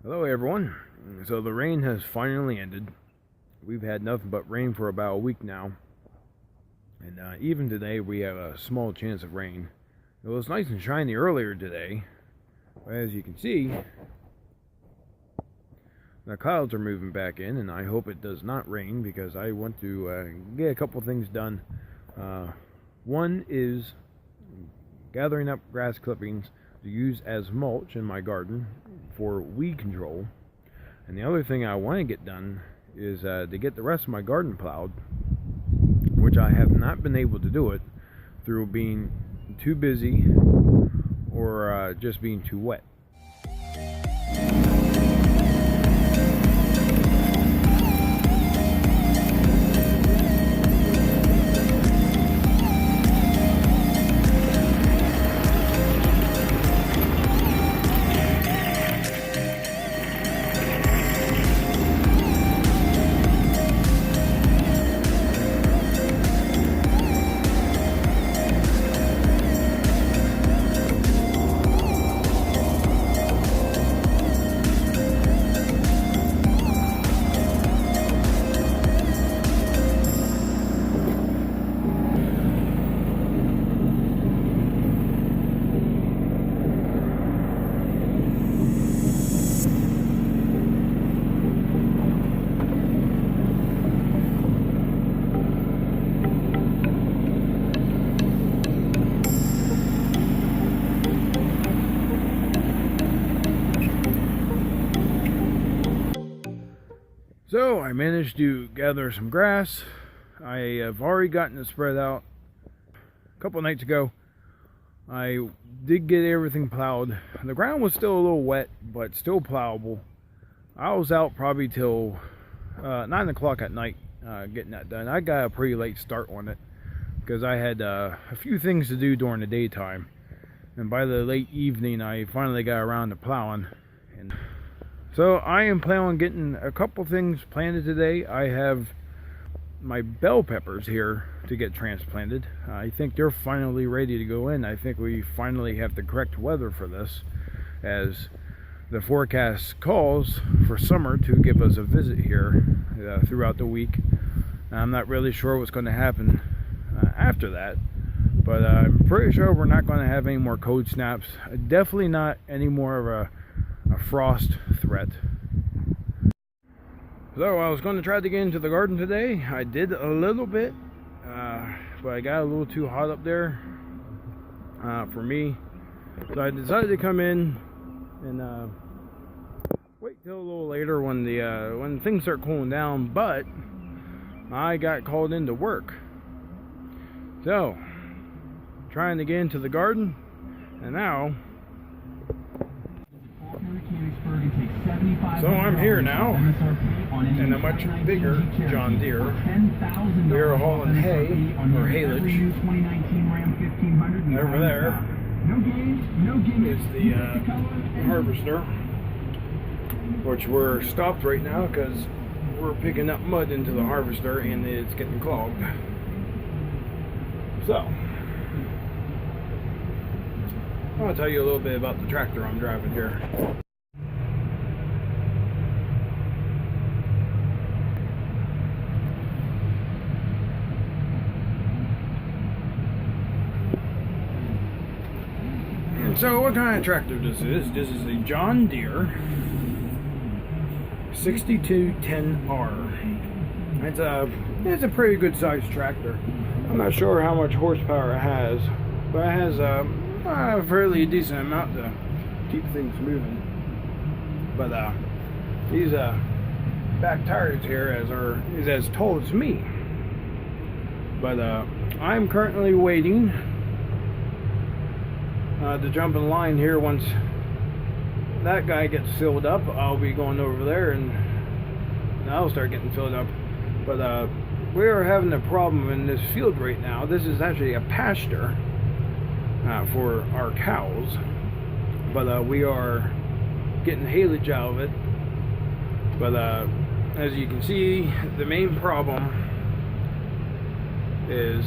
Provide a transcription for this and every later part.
Hello everyone. So the rain has finally ended. We've had nothing but rain for about a week now. And even today we have a small chance of rain. It was nice and shiny earlier today. But as you can see, the clouds are moving back in, and I hope it does not rain because I want to get a couple things done. One is gathering up grass clippings to use as mulch in my garden for weed control. And the other thing I want to get done is to get the rest of my garden plowed, which I have not been able to do it through being too busy or just being too wet. So I managed to gather some grass. I have already gotten it spread out a couple nights ago. I did get everything plowed. The ground was still a little wet, but still plowable. I was out probably till 9 o'clock at night getting that done. I got a pretty late start on it because I had a few things to do during the daytime. And by the late evening, I finally got around to plowing. So I am planning on getting a couple things planted today. I have my bell peppers here to get transplanted. I think they're finally ready to go in. I think we finally have the correct weather for this, as the forecast calls for summer to give us a visit here throughout the week. I'm not really sure what's going to happen after that, but I'm pretty sure we're not going to have any more cold snaps. Definitely not any more of a frost threat. So I was going to try to get into the garden today. I did a little bit, but I got a little too hot up there for me. So I decided to come in and wait till a little later when things start cooling down. But I got called into work, so trying to get into the garden, and now. So I'm here now in a much bigger John Deere. We are hauling hay, or haylage. Over there is the harvester, which we're stopped right now because we're picking up mud into the harvester and it's getting clogged. So I'll tell you a little bit about the tractor I'm driving here. So what kind of tractor this is? This is a John Deere 6210R. It's a pretty good sized tractor. I'm not sure how much horsepower it has, but it has a fairly decent amount to keep things moving. But these back tires here is as tall as me. But I'm currently waiting to jump in line here. Once that guy gets filled up, I'll be going over there and I'll start getting filled up. But we are having a problem in this field right now. This is actually a pasture for our cows, but we are getting haylage out of it. But as you can see, the main problem is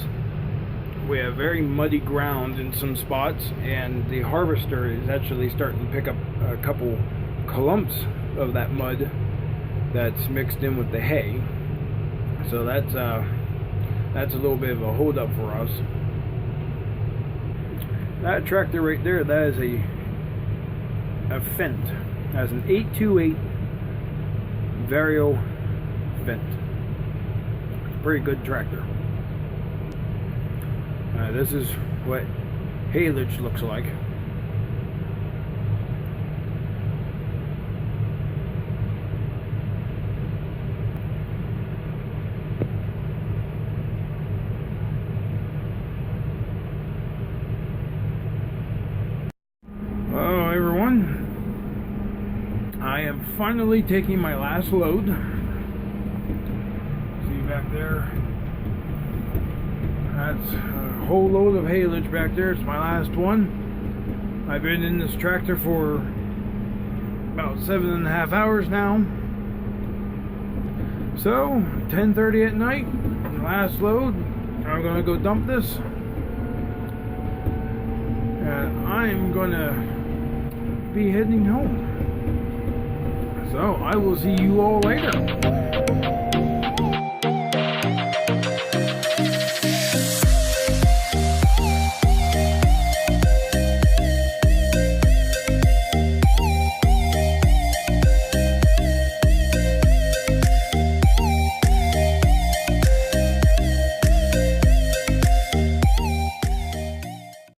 we have very muddy ground in some spots, and the harvester is actually starting to pick up a couple clumps of that mud that's mixed in with the hay. So that's a little bit of a holdup for us. That tractor right there, that is a Fendt. That's an 828 Vario Fendt. Pretty good tractor. This is what Haylage looks like. Hello everyone. I am finally taking my last load. See back there? That's a whole load of haylage back there. It's my last one. I've been in this tractor for about 7.5 hours now. So, 10:30 at night, last load. I'm gonna go dump this. And I'm gonna be heading home. So, I will see you all later.